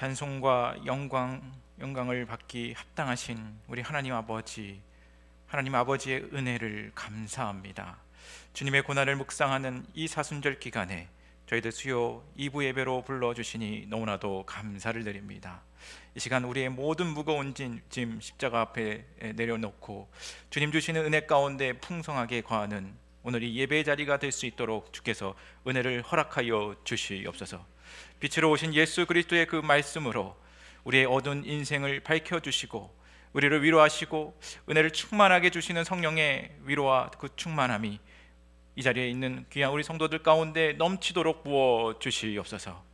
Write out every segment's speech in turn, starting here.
찬송과 영광을 받기 합당하신 우리 하나님 아버지, 하나님 아버지의 은혜를 감사합니다. 주님의 고난을 묵상하는 이 사순절 기간에 저희들 수요 2부 예배로 불러주시니 너무나도 감사를 드립니다. 이 시간 우리의 모든 무거운 짐 십자가 앞에 내려놓고 주님 주시는 은혜 가운데 풍성하게 거하는 오늘 이 예배의 자리가 될 수 있도록 주께서 은혜를 허락하여 주시옵소서. 빛으로 오신 예수 그리스도의 그 말씀으로 우리의 어두운 인생을 밝혀주시고 우리를 위로하시고 은혜를 충만하게 주시는 성령의 위로와 그 충만함이 이 자리에 있는 귀한 우리 성도들 가운데 넘치도록 부어 주시옵소서.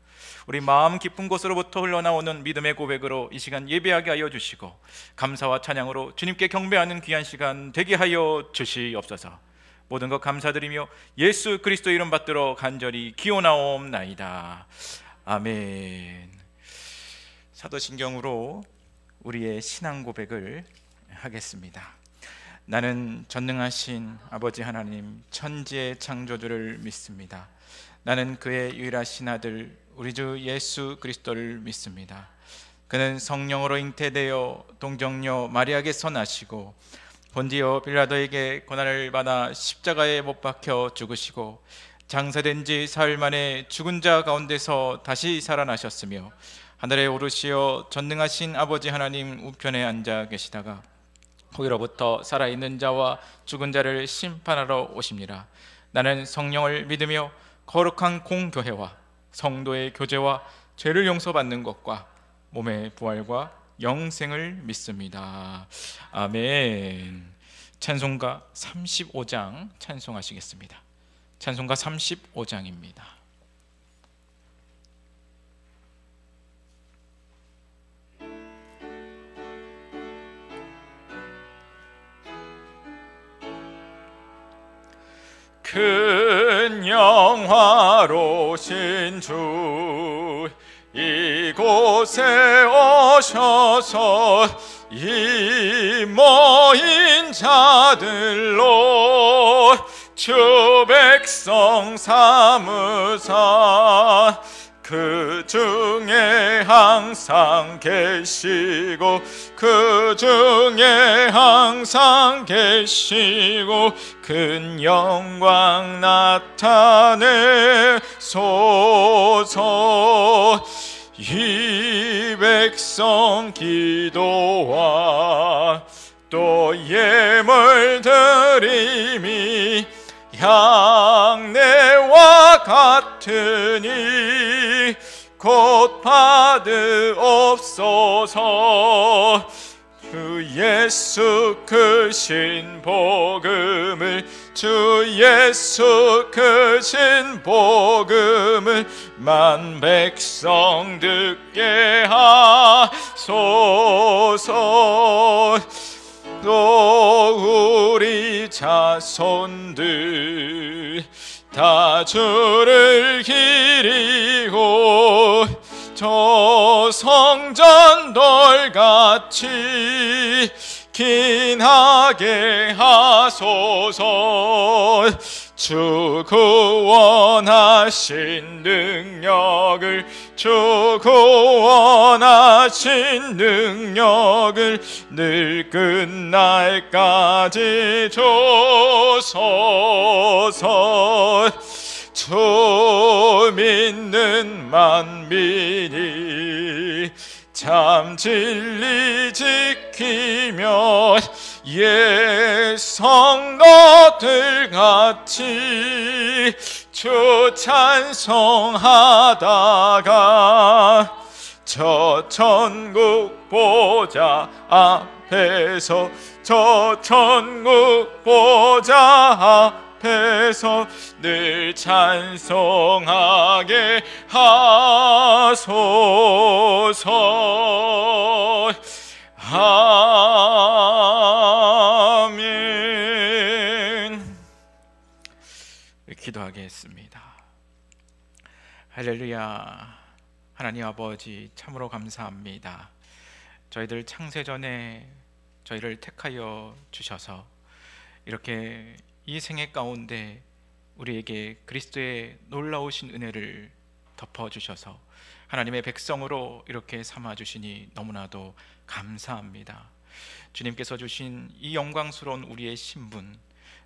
우리 마음 깊은 곳으로부터 흘러나오는 믿음의 고백으로 이 시간 예배하게 하여 주시고 감사와 찬양으로 주님께 경배하는 귀한 시간 되게 하여 주시옵소서. 모든 것 감사드리며 예수 그리스도 이름 받들어 간절히 기원하옵나이다. 아멘. 사도신경으로 우리의 신앙 고백을 하겠습니다. 나는 전능하신 아버지 하나님 천지의 창조주를 믿습니다. 나는 그의 유일하신 아들 우리 주 예수 그리스도를 믿습니다. 그는 성령으로 잉태되어 동정녀 마리아에게서 나시고 본디오 빌라도에게 고난을 받아 십자가에 못 박혀 죽으시고 장사된 지 사흘 만에 죽은 자 가운데서 다시 살아나셨으며 하늘에 오르시어 전능하신 아버지 하나님 우편에 앉아 계시다가 거기로부터 살아있는 자와 죽은 자를 심판하러 오십니다. 나는 성령을 믿으며 거룩한 공교회와 성도의 교제와 죄를 용서받는 것과 몸의 부활과 영생을 믿습니다. 아멘. 찬송가 35장 찬송하시겠습니다. 찬송가 35장입니다. 큰 영화로신 주 이곳에 오셔서 이 모인 자들로 주 백성 삼으사 그 중에 항상 계시고 그 중에 항상 계시고 큰 영광 나타내소서. 이 백성 기도와 또 예물 드림이 향내와 같으니 곧 받으옵소서. 주 예수 크신 복음을 주 예수 크신 복음을 만 백성 듣게 하소서. 또 우리 자손들 다 주를 기리고 저 성전돌같이 긴하게 하소서. 주 구원하신 능력을 주 구원하신 능력을 늘 끝날까지 주소서. 주 믿는 만민이 참 진리 지키며 예 성도들 같이 주 찬송하다가 저 천국 보좌 앞에서 저 천국 보좌 앞에서 늘 찬송하게 하소서. 아멘. 기도하겠습니다. 할렐루야. 하나님 아버지 참으로 감사합니다. 저희들 창세전에 저희를 택하여 주셔서 이렇게 이 생애 가운데 우리에게 그리스도의 놀라우신 은혜를 덮어주셔서 하나님의 백성으로 이렇게 삼아주시니 너무나도 감사합니다. 주님께서 주신 이 영광스러운 우리의 신분,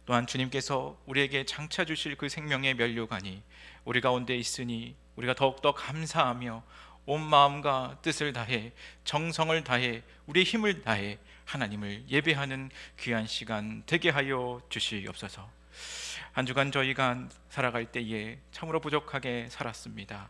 또한 주님께서 우리에게 장차 주실 그 생명의 면류관이 우리 가운데 있으니 우리가 더욱더 감사하며 온 마음과 뜻을 다해 정성을 다해 우리의 힘을 다해 하나님을 예배하는 귀한 시간 되게 하여 주시옵소서. 한 주간 저희가 살아갈 때에 참으로 부족하게 살았습니다.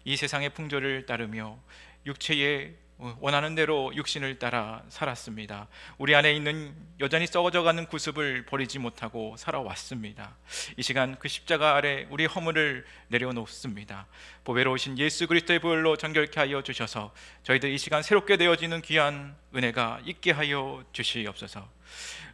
이 세상의 풍조를 따르며 육체의 원하는 대로 육신을 따라 살았습니다. 우리 안에 있는 여전히 썩어져가는 구습을 버리지 못하고 살아왔습니다. 이 시간 그 십자가 아래 우리 허물을 내려놓습니다. 보배로 오신 예수 그리스도의 보혈로 정결케 하여 주셔서 저희들 이 시간 새롭게 되어지는 귀한 은혜가 있게 하여 주시옵소서.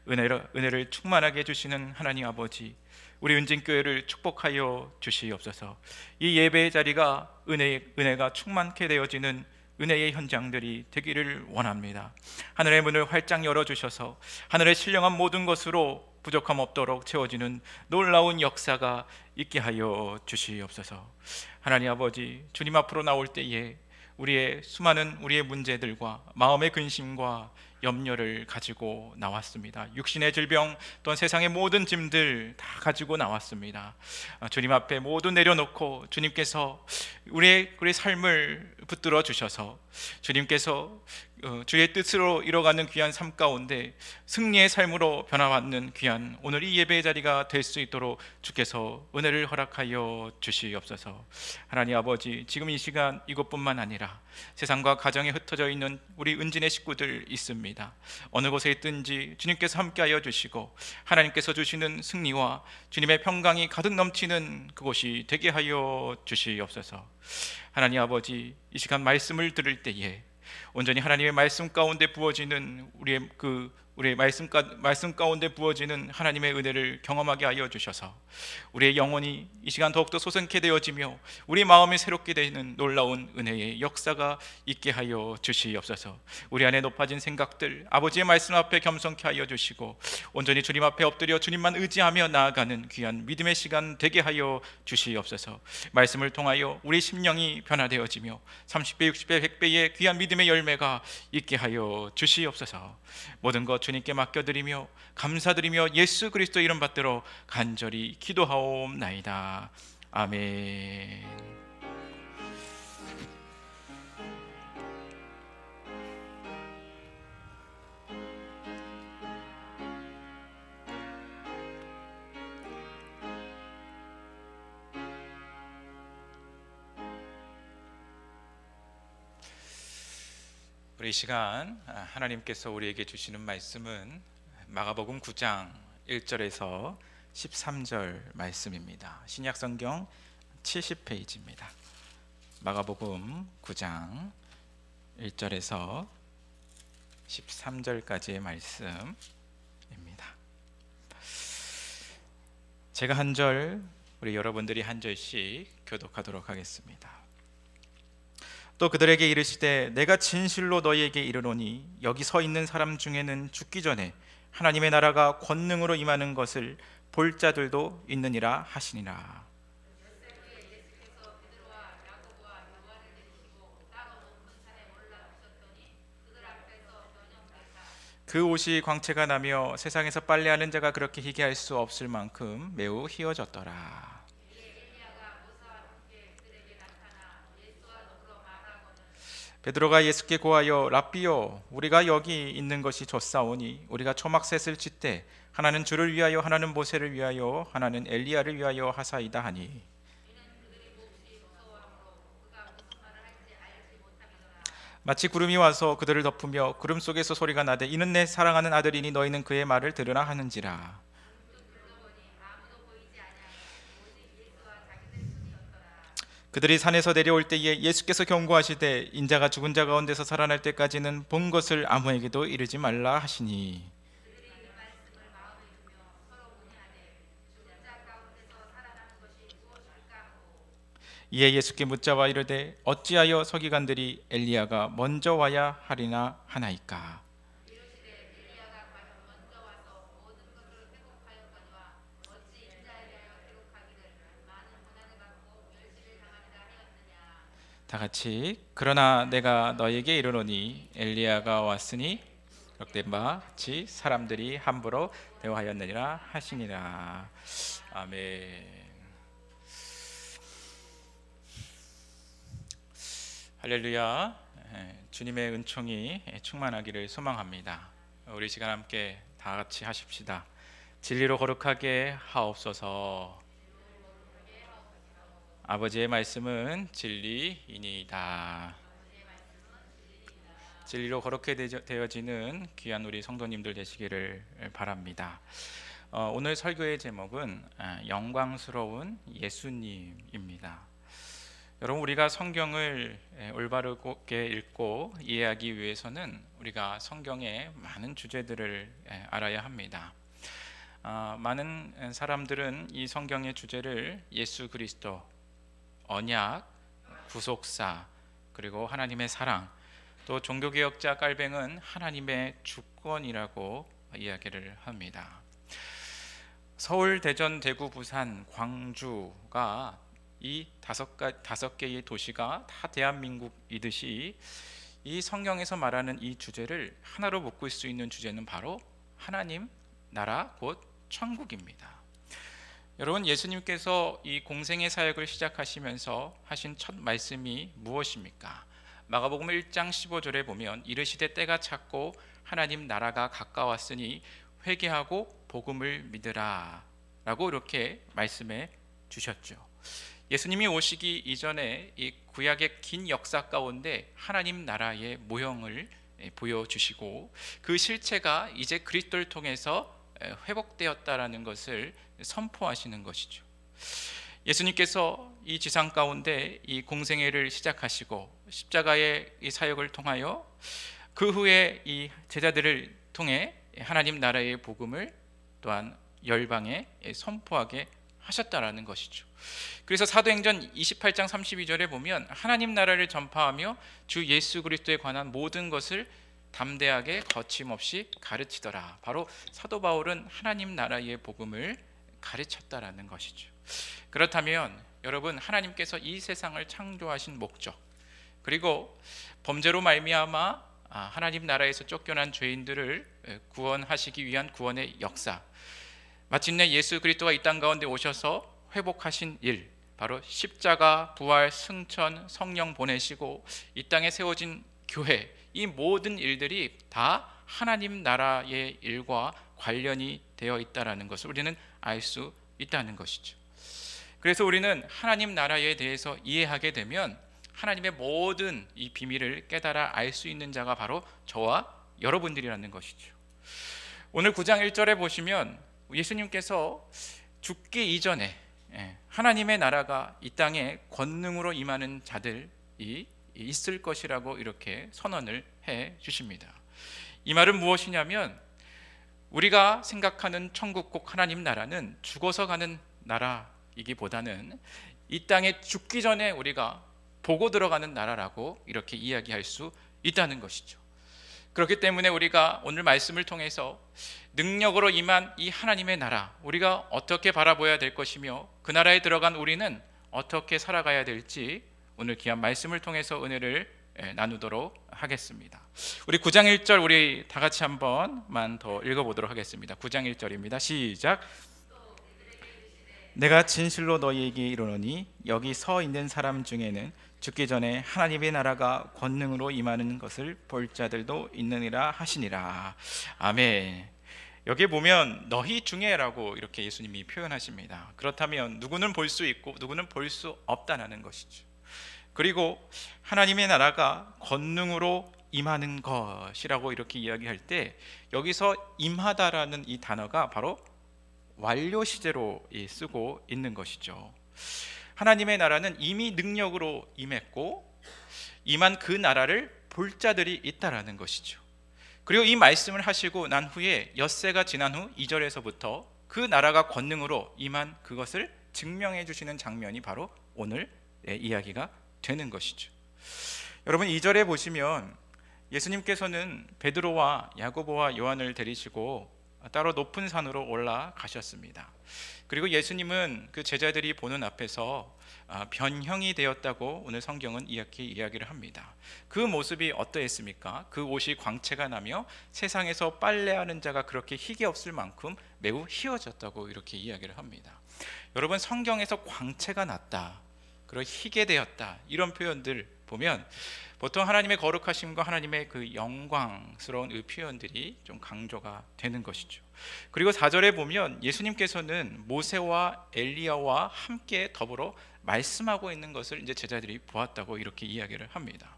은혜를 충만하게 주시는 하나님 아버지, 우리 은진교회를 축복하여 주시옵소서. 이 예배의 자리가 은혜가 충만케 되어지는 은혜의 현장들이 되기를 원합니다. 하늘의 문을 활짝 열어주셔서 하늘의 신령한 모든 것으로 부족함 없도록 채워지는 놀라운 역사가 있게 하여 주시옵소서. 하나님 아버지, 주님 앞으로 나올 때에 우리의 수많은 우리의 문제들과 마음의 근심과 염려를 가지고 나왔습니다. 육신의 질병 또한 세상의 모든 짐들 다 가지고 나왔습니다. 주님 앞에 모두 내려놓고 주님께서 우리의 삶을 붙들어 주셔서 주님께서 주의 뜻으로 이뤄가는 귀한 삶 가운데 승리의 삶으로 변화받는 귀한 오늘 이 예배의 자리가 될 수 있도록 주께서 은혜를 허락하여 주시옵소서. 하나님 아버지, 지금 이 시간 이곳뿐만 아니라 세상과 가정에 흩어져 있는 우리 은진의 식구들 있습니다. 어느 곳에 있든지 주님께서 함께하여 주시고 하나님께서 주시는 승리와 주님의 평강이 가득 넘치는 그곳이 되게 하여 주시옵소서. 하나님 아버지, 이 시간 말씀을 들을 때에 온전히 하나님의 말씀 가운데 부어지는 우리의 말씀 가운데 부어지는 하나님의 은혜를 경험하게 하여 주셔서 우리의 영혼이 이 시간 더욱더 소생케 되어지며 우리 마음이 새롭게 되는 놀라운 은혜의 역사가 있게 하여 주시옵소서. 우리 안에 높아진 생각들 아버지의 말씀 앞에 겸손케 하여 주시고 온전히 주님 앞에 엎드려 주님만 의지하며 나아가는 귀한 믿음의 시간 되게 하여 주시옵소서. 말씀을 통하여 우리 심령이 변화되어지며 30배, 60배, 100배의 귀한 믿음의 열매가 있게 하여 주시옵소서. 모든 것 주님께 맡겨드리며 감사드리며 예수 그리스도 이름 받들어 간절히 기도하옵나이다. 아멘. 우리 이 시간 하나님께서 우리에게 주시는 말씀은 마가복음 9장 1절에서 13절 말씀입니다. 신약성경 70페이지입니다. 마가복음 9장 1절에서 13절까지의 말씀입니다. 제가 한 절, 우리 여러분들이 한 절씩 교독하도록 하겠습니다. 또 그들에게 이르시되 내가 진실로 너희에게 이르노니 여기 서 있는 사람 중에는 죽기 전에 하나님의 나라가 권능으로 임하는 것을 볼 자들도 있느니라 하시니라. 그 옷이 광채가 나며 세상에서 빨래하는 자가 그렇게 희게할 수 없을 만큼 매우 희어졌더라. 베드로가 예수께 고하여 랍비요, 우리가 여기 있는 것이 좋사오니 우리가 초막셋을 짓되 하나는 주를 위하여 하나는 모세를 위하여 하나는 엘리야를 위하여 하사이다 하니, 마치 구름이 와서 그들을 덮으며 구름 속에서 소리가 나되 이는 내 사랑하는 아들이니 너희는 그의 말을 들으라 하는지라. 그들이 산에서 내려올 때에 예수께서 경고하시되 인자가 죽은 자 가운데서 살아날 때까지는 본 것을 아무에게도 이르지 말라 하시니, 이에 예수께 묻자와 이르되 어찌하여 서기관들이 엘리야가 먼저 와야 하리나 하나이까. 다 같이 그러나 내가 너에게 이르노니 엘리야가 왔으니 그렇된 바 같이 사람들이 함부로 대화하였느니라 하시니라. 아멘. 할렐루야. 주님의 은총이 충만하기를 소망합니다. 우리 시간 함께 다 같이 하십시다. 진리로 거룩하게 하옵소서. 아버지의 말씀은 진리이니이다. 진리로 거룩게 되어지는 귀한 우리 성도님들 되시기를 바랍니다. 오늘 설교의 제목은 영광스러운 예수님입니다. 여러분, 우리가 성경을 올바르게 읽고 이해하기 위해서는 우리가 성경의 많은 주제들을 알아야 합니다. 많은 사람들은 이 성경의 주제를 예수 그리스도, 언약, 구속사, 그리고 하나님의 사랑, 또 종교개혁자 깔뱅은 하나님의 주권이라고 이야기를 합니다. 서울, 대전, 대구, 부산, 광주가 이 다섯 개의 도시가 다 대한민국이듯이 이 성경에서 말하는 이 주제를 하나로 묶을 수 있는 주제는 바로 하나님 나라 곧 천국입니다. 여러분, 예수님께서 이 공생의 사역을 시작하시면서 하신 첫 말씀이 무엇입니까? 마가복음 1장 15절에 보면 이르시되 때가 찼고 하나님 나라가 가까웠으니 회개하고 복음을 믿으라 라고 이렇게 말씀해 주셨죠. 예수님이 오시기 이전에 이 구약의 긴 역사 가운데 하나님 나라의 모형을 보여주시고 그 실체가 이제 그리스도를 통해서 회복되었다라는 것을 선포하시는 것이죠. 예수님께서 이 지상 가운데 이 공생애를 시작하시고 십자가의 이 사역을 통하여 그 후에 이 제자들을 통해 하나님 나라의 복음을 또한 열방에 선포하게 하셨다라는 것이죠. 그래서 사도행전 28장 32절에 보면 하나님 나라를 전파하며 주 예수 그리스도에 관한 모든 것을 담대하게 거침없이 가르치더라. 바로 사도 바울은 하나님 나라의 복음을 가르쳤다라는 것이죠. 그렇다면 여러분, 하나님께서 이 세상을 창조하신 목적, 그리고 범죄로 말미암아 하나님 나라에서 쫓겨난 죄인들을 구원하시기 위한 구원의 역사, 마침내 예수 그리스도가 이 땅 가운데 오셔서 회복하신 일, 바로 십자가, 부활, 승천, 성령 보내시고 이 땅에 세워진 교회, 이 모든 일들이 다 하나님 나라의 일과 관련이 되어 있다는 것을 우리는 알 수 있다는 것이죠. 그래서 우리는 하나님 나라에 대해서 이해하게 되면 하나님의 모든 이 비밀을 깨달아 알 수 있는 자가 바로 저와 여러분들이라는 것이죠. 오늘 9장 1절에 보시면 예수님께서 죽기 이전에 하나님의 나라가 이 땅에 권능으로 임하는 자들이 있을 것이라고 이렇게 선언을 해 주십니다. 이 말은 무엇이냐면 우리가 생각하는 천국 꼭 하나님 나라는 죽어서 가는 나라이기보다는 이 땅에 죽기 전에 우리가 보고 들어가는 나라라고 이렇게 이야기할 수 있다는 것이죠. 그렇기 때문에 우리가 오늘 말씀을 통해서 능력으로 임한 이 하나님의 나라, 우리가 어떻게 바라봐야 될 것이며 그 나라에 들어간 우리는 어떻게 살아가야 될지 오늘 귀한 말씀을 통해서 은혜를 나누도록 하겠습니다. 우리 9장 1절 우리 다 같이 한 번만 더 읽어보도록 하겠습니다. 9장 1절입니다. 시작. 내가 진실로 너희에게 이르노니 여기 서 있는 사람 중에는 죽기 전에 하나님의 나라가 권능으로 임하는 것을 볼 자들도 있느니라 하시니라. 아멘. 여기 보면 너희 중에라고 이렇게 예수님이 표현하십니다. 그렇다면 누구는 볼 수 있고 누구는 볼 수 없다는 것이죠. 그리고 하나님의 나라가 권능으로 임하는 것이라고 이렇게 이야기할 때 여기서 임하다라는 이 단어가 바로 완료 시제로 쓰고 있는 것이죠. 하나님의 나라는 이미 능력으로 임했고 임한 그 나라를 볼 자들이 있다라는 것이죠. 그리고 이 말씀을 하시고 난 후에 엿새가 지난 후 2절에서부터 그 나라가 권능으로 임한 그것을 증명해 주시는 장면이 바로 오늘 이야기가 되는 것이죠. 여러분, 2절에 보시면 예수님께서는 베드로와 야고보와 요한을 데리시고 따로 높은 산으로 올라가셨습니다. 그리고 예수님은 그 제자들이 보는 앞에서 변형이 되었다고 오늘 성경은 이렇게 이야기를 합니다. 그 모습이 어떠했습니까? 그 옷이 광채가 나며 세상에서 빨래하는 자가 그렇게 희게 없을 만큼 매우 희어졌다고 이렇게 이야기를 합니다. 여러분, 성경에서 광채가 났다, 그리고 희게 되었다, 이런 표현들 보면 보통 하나님의 거룩하심과 하나님의 그 영광스러운 그 표현들이 좀 강조가 되는 것이죠. 그리고 4절에 보면 예수님께서는 모세와 엘리야와 함께 더불어 말씀하고 있는 것을 이제 제자들이 보았다고 이렇게 이야기를 합니다.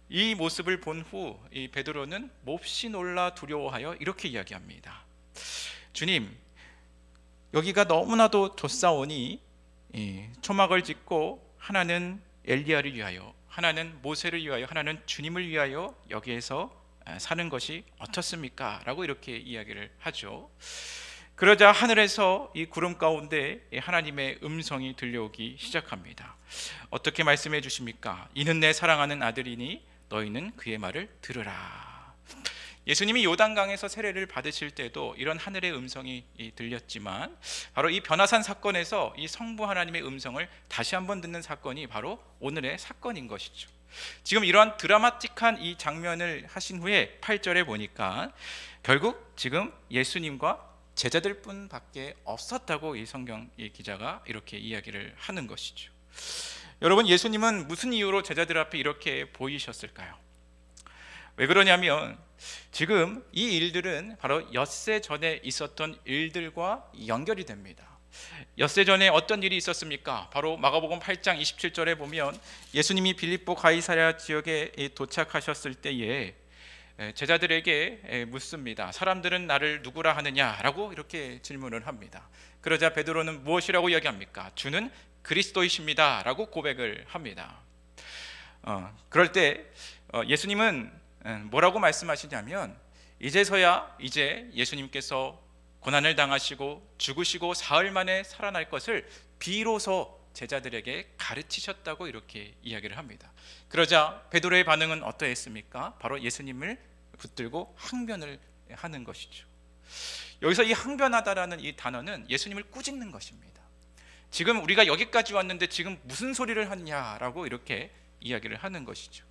이 모습을 본 후 이 베드로는 몹시 놀라 두려워하여 이렇게 이야기합니다. 주님, 여기가 너무나도 좋사오니 초막을 짓고 하나는 엘리야를 위하여, 하나는 모세를 위하여, 하나는 주님을 위하여 여기에서 사는 것이 어떻습니까? 라고 이렇게 이야기를 하죠. 그러자 하늘에서 이 구름 가운데 하나님의 음성이 들려오기 시작합니다. 어떻게 말씀해 주십니까? 이는 내 사랑하는 아들이니 너희는 그의 말을 들으라. 예수님이 요단강에서 세례를 받으실 때도 이런 하늘의 음성이 들렸지만, 바로 이 변화산 사건에서 이 성부 하나님의 음성을 다시 한번 듣는 사건이 바로 오늘의 사건인 것이죠. 지금 이러한 드라마틱한 이 장면을 하신 후에 8절에 보니까 결국 지금 예수님과 제자들 뿐밖에 없었다고 이 성경 이 기자가 이렇게 이야기를 하는 것이죠. 여러분, 예수님은 무슨 이유로 제자들 앞에 이렇게 보이셨을까요? 왜 그러냐면 지금 이 일들은 바로 엿새 전에 있었던 일들과 연결이 됩니다. 엿새 전에 어떤 일이 있었습니까? 바로 마가복음 8장 27절에 보면 예수님이 빌립보 가이사랴 지역에 도착하셨을 때에 제자들에게 묻습니다. 사람들은 나를 누구라 하느냐라고 이렇게 질문을 합니다. 그러자 베드로는 무엇이라고 이야기합니까? 주는 그리스도이십니다 라고 고백을 합니다. 그럴 때 예수님은 뭐라고 말씀하시냐면, 이제서야 이제 예수님께서 고난을 당하시고 죽으시고 사흘 만에 살아날 것을 비로소 제자들에게 가르치셨다고 이렇게 이야기를 합니다. 그러자 베드로의 반응은 어떠했습니까? 바로 예수님을 붙들고 항변을 하는 것이죠. 여기서 이 항변하다라는 이 단어는 예수님을 꾸짖는 것입니다. 지금 우리가 여기까지 왔는데 지금 무슨 소리를 하냐라고 이렇게 이야기를 하는 것이죠.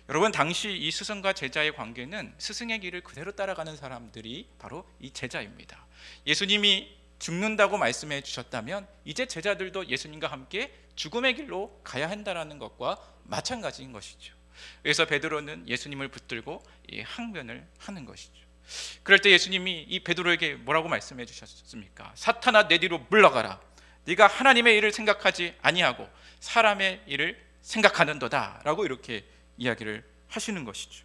여러분, 당시 이 스승과 제자의 관계는 스승의 길을 그대로 따라가는 사람들이 바로 이 제자입니다. 예수님이 죽는다고 말씀해 주셨다면 이제 제자들도 예수님과 함께 죽음의 길로 가야 한다는 것과 마찬가지인 것이죠. 그래서 베드로는 예수님을 붙들고 이 항변을 하는 것이죠. 그럴 때 예수님이 이 베드로에게 뭐라고 말씀해 주셨습니까? 사탄아, 내 뒤로 물러가라. 네가 하나님의 일을 생각하지 아니하고 사람의 일을 생각하는도다 라고 이렇게 이야기를 하시는 것이죠.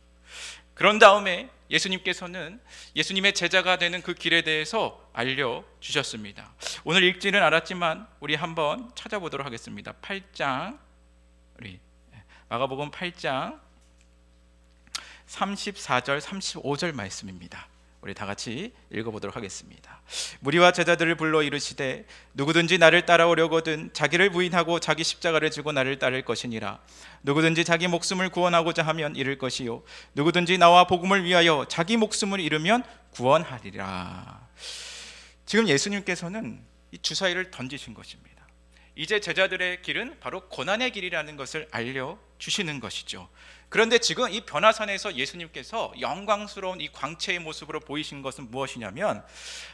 그런 다음에 예수님께서는 예수님의 제자가 되는 그 길에 대해서 알려주셨습니다. 오늘 읽지는 않았지만 우리 한번 찾아보도록 하겠습니다. 8장, 우리 마가복음 8장 34절 35절 말씀입니다. 우리 다 같이 읽어보도록 하겠습니다. 무리와 제자들을 불러 이르시되 누구든지 나를 따라오려거든 자기를 부인하고 자기 십자가를 지고 나를 따를 것이니라. 누구든지 자기 목숨을 구원하고자 하면 잃을 것이요 누구든지 나와 복음을 위하여 자기 목숨을 잃으면 구원하리라. 지금 예수님께서는 이 주사위를 던지신 것입니다. 이제 제자들의 길은 바로 고난의 길이라는 것을 알려주시는 것이죠. 그런데 지금 이 변화산에서 예수님께서 영광스러운 이 광채의 모습으로 보이신 것은 무엇이냐면,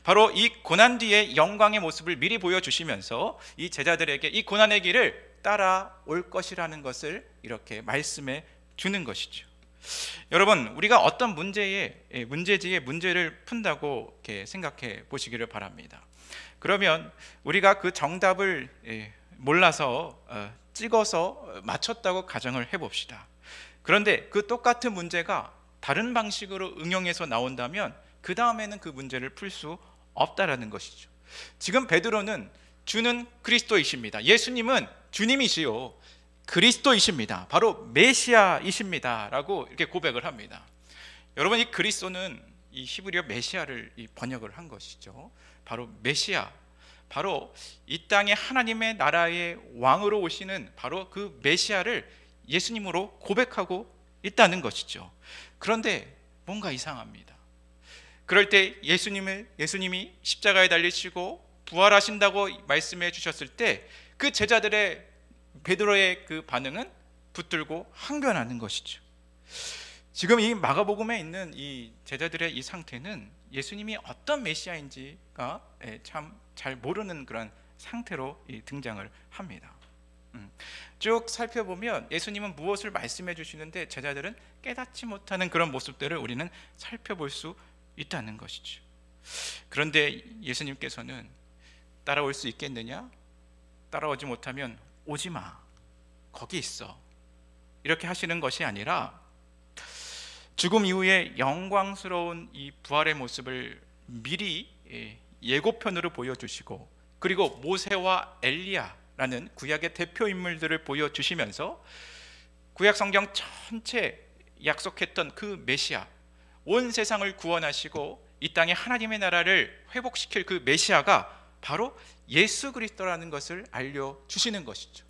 바로 이 고난 뒤의 영광의 모습을 미리 보여주시면서 이 제자들에게 이 고난의 길을 따라올 것이라는 것을 이렇게 말씀해 주는 것이죠. 여러분, 우리가 어떤 문제지에 문제를 푼다고 이렇게 생각해 보시기를 바랍니다. 그러면 우리가 그 정답을 몰라서 찍어서 맞췄다고 가정을 해봅시다. 그런데 그 똑같은 문제가 다른 방식으로 응용해서 나온다면 그 다음에는 그 문제를 풀 수 없다라는 것이죠. 지금 베드로는 주는 그리스도이십니다. 예수님은 주님이시요 그리스도이십니다. 바로 메시아이십니다 라고 이렇게 고백을 합니다. 여러분, 이 그리스도는 이 히브리어 메시아를 번역을 한 것이죠. 바로 메시아, 바로 이 땅에 하나님의 나라의 왕으로 오시는 바로 그 메시아를 예수님으로 고백하고 있다는 것이죠. 그런데 뭔가 이상합니다. 그럴 때 예수님이 십자가에 달리시고 부활하신다고 말씀해 주셨을 때 그 제자들의 베드로의 그 반응은 붙들고 항변하는 것이죠. 지금 이 마가복음에 있는 이 제자들의 이 상태는 예수님이 어떤 메시아인지가 참 잘 모르는 그런 상태로 등장을 합니다. 쭉 살펴보면 예수님은 무엇을 말씀해 주시는데 제자들은 깨닫지 못하는 그런 모습들을 우리는 살펴볼 수 있다는 것이죠. 그런데 예수님께서는 따라올 수 있겠느냐? 따라오지 못하면 오지 마, 거기 있어, 이렇게 하시는 것이 아니라 죽음 이후에 영광스러운 이 부활의 모습을 미리 예고편으로 보여주시고, 그리고 모세와 엘리야라는 구약의 대표 인물들을 보여주시면서 구약 성경 전체 약속했던 그 메시아, 온 세상을 구원하시고 이 땅에 하나님의 나라를 회복시킬 그 메시아가 바로 예수 그리스도라는 것을 알려주시는 것이죠.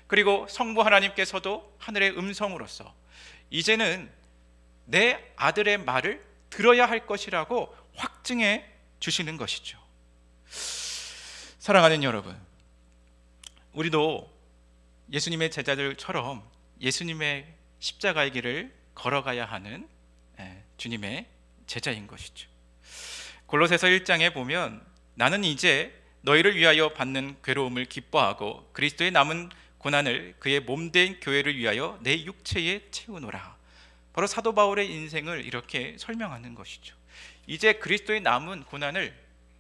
그리고 성부 하나님께서도 하늘의 음성으로서 이제는 내 아들의 말을 들어야 할 것이라고 확증해 주시는 것이죠. 사랑하는 여러분, 우리도 예수님의 제자들처럼 예수님의 십자가의 길을 걸어가야 하는 주님의 제자인 것이죠. 골로새서 1장에 보면 나는 이제 너희를 위하여 받는 괴로움을 기뻐하고 그리스도의 남은 고난을 그의 몸된 교회를 위하여 내 육체에 채우노라. 바로 사도 바울의 인생을 이렇게 설명하는 것이죠. 이제 그리스도의 남은 고난을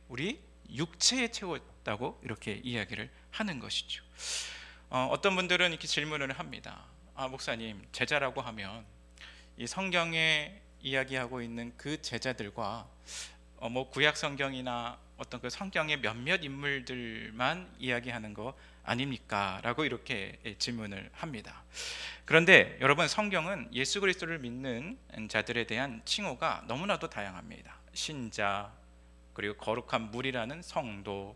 우리 육체에 채웠다고 이렇게 이야기를 하는 것이죠. 어떤 분들은 이렇게 질문을 합니다. 목사님, 제자라고 하면 이 성경에 이야기하고 있는 그 제자들과 구약 성경이나 어떤 그 성경의 몇몇 인물들만 이야기하는 거 아닙니까? 라고 이렇게 질문을 합니다. 그런데 여러분, 성경은 예수 그리스도를 믿는 자들에 대한 칭호가 너무나도 다양합니다. 신자, 그리고 거룩한 무리라는 성도,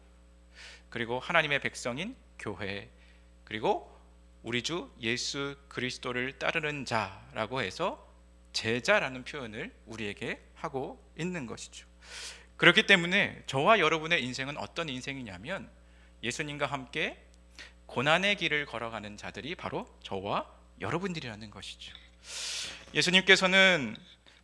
그리고 하나님의 백성인 교회, 그리고 우리 주 예수 그리스도를 따르는 자라고 해서 제자라는 표현을 우리에게 하고 있는 것이죠. 그렇기 때문에 저와 여러분의 인생은 어떤 인생이냐면 예수님과 함께 고난의 길을 걸어가는 자들이 바로 저와 여러분들이라는 것이죠. 예수님께서는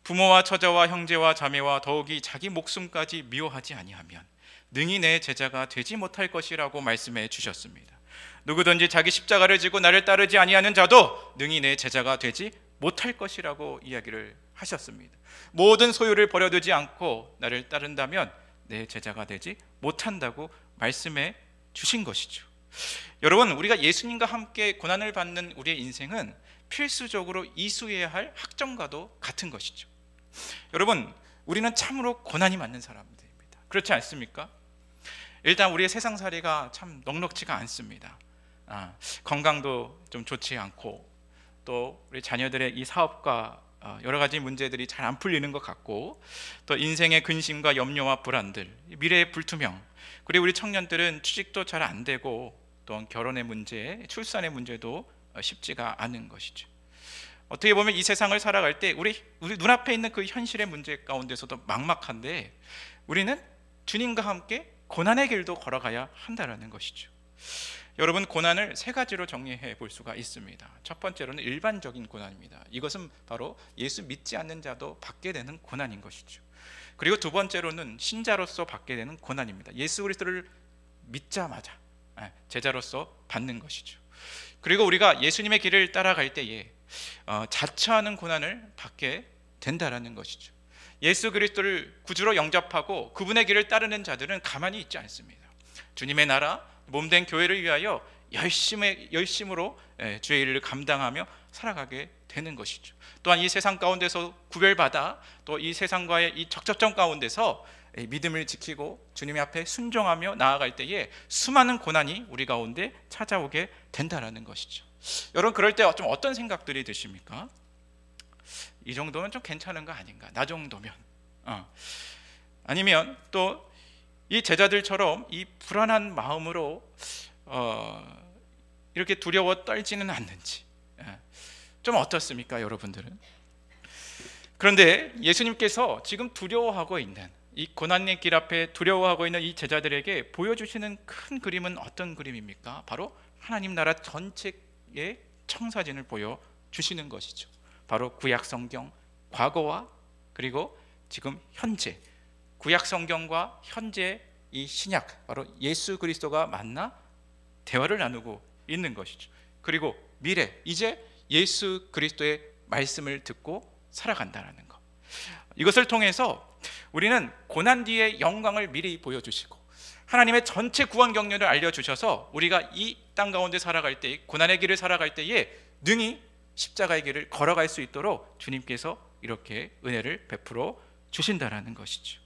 부모와 처자와 형제와 자매와 더욱이 자기 목숨까지 미워하지 아니하면 능히 내 제자가 되지 못할 것이라고 말씀해 주셨습니다. 누구든지 자기 십자가를 지고 나를 따르지 아니하는 자도 능히 내 제자가 되지 못할 것이라고 이야기를 하셨습니다. 모든 소유를 버려두지 않고 나를 따른다면 내 제자가 되지 못한다고 말씀해 주신 것이죠. 여러분, 우리가 예수님과 함께 고난을 받는 우리의 인생은 필수적으로 이수해야 할 학점과도 같은 것이죠. 여러분, 우리는 참으로 고난이 많은 사람들입니다. 그렇지 않습니까? 일단 우리의 세상살이가 참 넉넉지가 않습니다. 건강도 좀 좋지 않고, 또 우리 자녀들의 이 사업과 여러 가지 문제들이 잘 안 풀리는 것 같고, 또 인생의 근심과 염려와 불안들, 미래의 불투명, 그리고 우리 청년들은 취직도 잘 안 되고 또 결혼의 문제, 출산의 문제도 쉽지가 않은 것이죠. 어떻게 보면 이 세상을 살아갈 때 우리 눈앞에 있는 그 현실의 문제 가운데서도 막막한데 우리는 주님과 함께 고난의 길도 걸어가야 한다는 것이죠. 여러분, 고난을 세 가지로 정리해 볼 수가 있습니다. 첫 번째로는 일반적인 고난입니다. 이것은 바로 예수 믿지 않는 자도 받게 되는 고난인 것이죠. 그리고 두 번째로는 신자로서 받게 되는 고난입니다. 예수 그리스도를 믿자마자 제자로서 받는 것이죠. 그리고 우리가 예수님의 길을 따라갈 때에 자처하는 고난을 받게 된다라는 것이죠. 예수 그리스도를 구주로 영접하고 그분의 길을 따르는 자들은 가만히 있지 않습니다. 주님의 나라, 몸된 교회를 위하여 열심으로 주의 일을 감당하며 살아가게 되는 것이죠. 또한 이 세상 가운데서 구별받아 또 이 세상과의 이 적절점 가운데서 믿음을 지키고 주님 앞에 순종하며 나아갈 때에 수많은 고난이 우리 가운데 찾아오게 된다라는 것이죠. 여러분, 그럴 때 좀 어떤 생각들이 드십니까? 이 정도면 좀 괜찮은 거 아닌가? 나 정도면. 아니면 또 이 제자들처럼 이 불안한 마음으로 이렇게 두려워 떨지는 않는지, 좀 어떻습니까, 여러분들은? 그런데 예수님께서 지금 두려워하고 있는 이 고난의 길 앞에 두려워하고 있는 이 제자들에게 보여주시는 큰 그림은 어떤 그림입니까? 바로 하나님 나라 전체의 청사진을 보여주시는 것이죠. 바로 구약 성경 과거와 그리고 지금 현재, 구약 성경과 현재 이 신약, 바로 예수 그리스도가 만나 대화를 나누고 있는 것이죠. 그리고 미래, 이제 예수 그리스도의 말씀을 듣고 살아간다는 것. 이것을 통해서 우리는 고난 뒤의 영광을 미리 보여주시고 하나님의 전체 구원 경륜을 알려주셔서 우리가 이 땅 가운데 살아갈 때, 고난의 길을 살아갈 때에 능히 십자가의 길을 걸어갈 수 있도록 주님께서 이렇게 은혜를 베풀어 주신다라는 것이죠.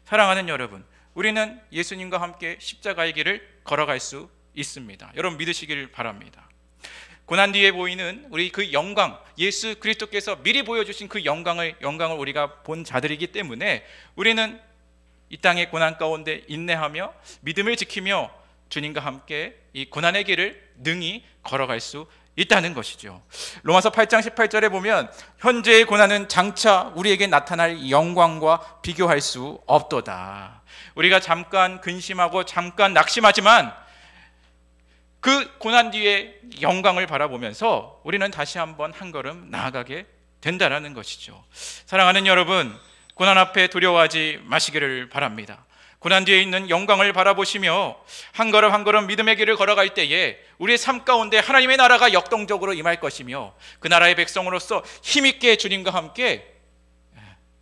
사랑하는 여러분, 우리는 예수님과 함께 십자가의 길을 걸어갈 수 있습니다. 여러분 믿으시길 바랍니다. 고난 뒤에 보이는 우리 그 영광, 예수 그리스도께서 미리 보여주신 그 영광을 우리가 본 자들이기 때문에 우리는 이 땅의 고난 가운데 인내하며 믿음을 지키며 주님과 함께 이 고난의 길을 능히 걸어갈 수 있다는 것이죠. 로마서 8장 18절에 보면 현재의 고난은 장차 우리에게 나타날 영광과 비교할 수 없도다. 우리가 잠깐 근심하고 잠깐 낙심하지만 그 고난 뒤의 영광을 바라보면서 우리는 다시 한번 한 걸음 나아가게 된다는 것이죠. 사랑하는 여러분, 고난 앞에 두려워하지 마시기를 바랍니다. 고난 뒤에 있는 영광을 바라보시며 한 걸음 한 걸음 믿음의 길을 걸어갈 때에 우리의 삶 가운데 하나님의 나라가 역동적으로 임할 것이며 그 나라의 백성으로서 힘있게 주님과 함께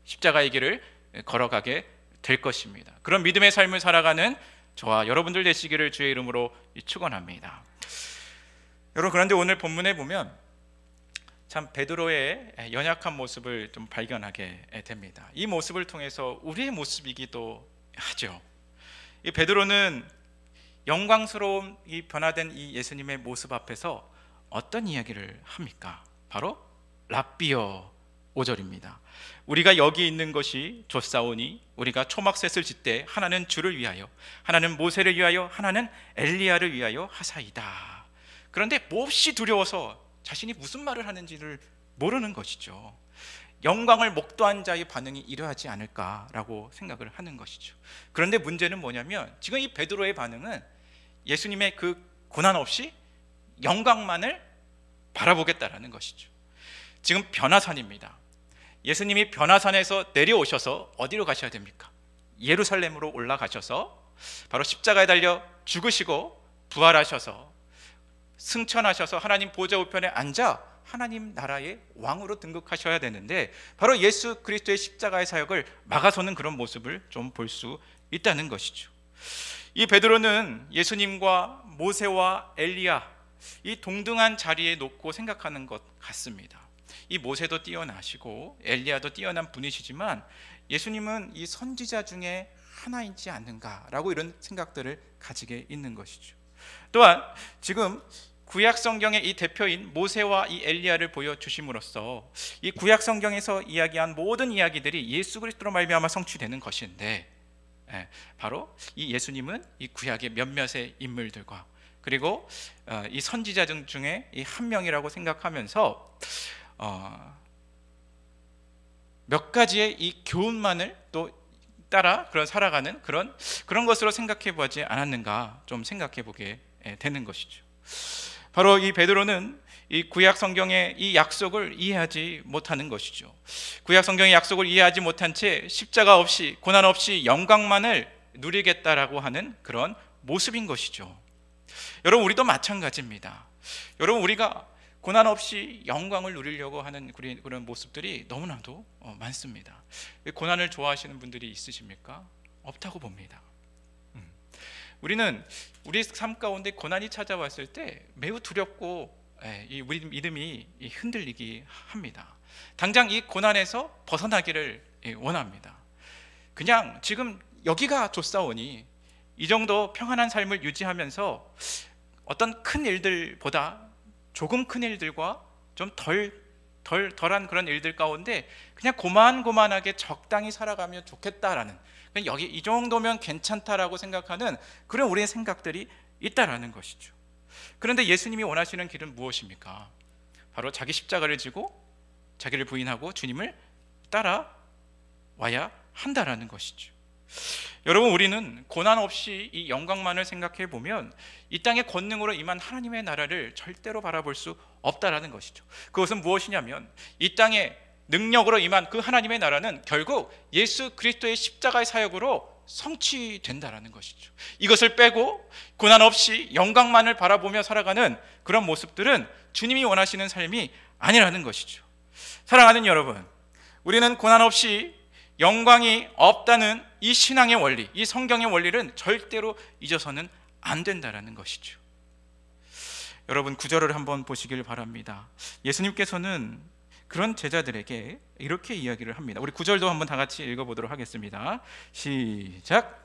십자가의 길을 걸어가게 될 것입니다. 그런 믿음의 삶을 살아가는 저와 여러분들 되시기를 주의 이름으로 축원합니다. 여러분, 그런데 오늘 본문에 보면 참 베드로의 연약한 모습을 좀 발견하게 됩니다. 이 모습을 통해서 우리의 모습이기도 하죠. 이 베드로는 영광스러운 이 변화된 이 예수님의 모습 앞에서 어떤 이야기를 합니까? 바로 랍비여 5절입니다. 우리가 여기 있는 것이 좋사오니 우리가 초막셋을 짓되 하나는 주를 위하여, 하나는 모세를 위하여, 하나는 엘리야를 위하여 하사이다. 그런데 몹시 두려워서 자신이 무슨 말을 하는지를 모르는 것이죠. 영광을 목도한 자의 반응이 이러하지 않을까라고 생각을 하는 것이죠. 그런데 문제는 뭐냐면 지금 이 베드로의 반응은 예수님의 그 고난 없이 영광만을 바라보겠다라는 것이죠. 지금 변화산입니다. 예수님이 변화산에서 내려오셔서 어디로 가셔야 됩니까? 예루살렘으로 올라가셔서 바로 십자가에 달려 죽으시고 부활하셔서 승천하셔서 하나님 보좌 우편에 앉아 하나님 나라의 왕으로 등극하셔야 되는데 바로 예수 그리스도의 십자가의 사역을 막아서는 그런 모습을 좀 볼 수 있다는 것이죠. 이 베드로는 예수님과 모세와 엘리야 이 동등한 자리에 놓고 생각하는 것 같습니다. 이 모세도 뛰어나시고 엘리야도 뛰어난 분이시지만 예수님은 이 선지자 중에 하나이지 않는가라고 이런 생각들을 가지게 있는 것이죠. 또한 지금 구약 성경의 이 대표인 모세와 이 엘리야를 보여주심으로써 이 구약 성경에서 이야기한 모든 이야기들이 예수 그리스도로 말미암아 성취되는 것인데 바로 이 예수님은 이 구약의 몇몇의 인물들과 그리고 이 선지자 중에 이 한 명이라고 생각하면서 몇 가지의 이 교훈만을 또 따라 살아가는 그런 것으로 생각해 보지 않았는가 좀 생각해 보게 되는 것이죠. 바로 이 베드로는 이 구약 성경의 이 약속을 이해하지 못하는 것이죠. 구약 성경의 약속을 이해하지 못한 채 십자가 없이 고난 없이 영광만을 누리겠다라고 하는 그런 모습인 것이죠. 여러분, 우리도 마찬가지입니다. 여러분, 우리가 고난 없이 영광을 누리려고 하는 그런 모습들이 너무나도 많습니다. 고난을 좋아하시는 분들이 있으십니까? 없다고 봅니다. 우리는 우리 삶 가운데 고난이 찾아왔을 때 매우 두렵고 우리 믿음이 흔들리기 합니다. 당장 이 고난에서 벗어나기를 원합니다. 그냥 지금 여기가 좋사오니 이 정도 평안한 삶을 유지하면서 어떤 큰 일들보다 조금 큰 일들과 좀 덜한 그런 일들 가운데 그냥 고만고만하게 적당히 살아가면 좋겠다라는, 여기 이 정도면 괜찮다라고 생각하는 그런 우리의 생각들이 있다라는 것이죠. 그런데 예수님이 원하시는 길은 무엇입니까? 바로 자기 십자가를 지고 자기를 부인하고 주님을 따라와야 한다라는 것이죠. 여러분, 우리는 고난 없이 이 영광만을 생각해 보면 이 땅의 권능으로 임한 하나님의 나라를 절대로 바라볼 수 없다라는 것이죠. 그것은 무엇이냐면 이 땅에 능력으로 임한 그 하나님의 나라는 결국 예수 그리스도의 십자가의 사역으로 성취된다라는 것이죠. 이것을 빼고 고난 없이 영광만을 바라보며 살아가는 그런 모습들은 주님이 원하시는 삶이 아니라는 것이죠. 사랑하는 여러분, 우리는 고난 없이 영광이 없다는 이 신앙의 원리, 이 성경의 원리는 절대로 잊어서는 안 된다라는 것이죠. 여러분, 구절을 한번 보시길 바랍니다. 예수님께서는 그런 제자들에게 이렇게 이야기를 합니다. 우리 구절도 한번 다 같이 읽어보도록 하겠습니다. 시작.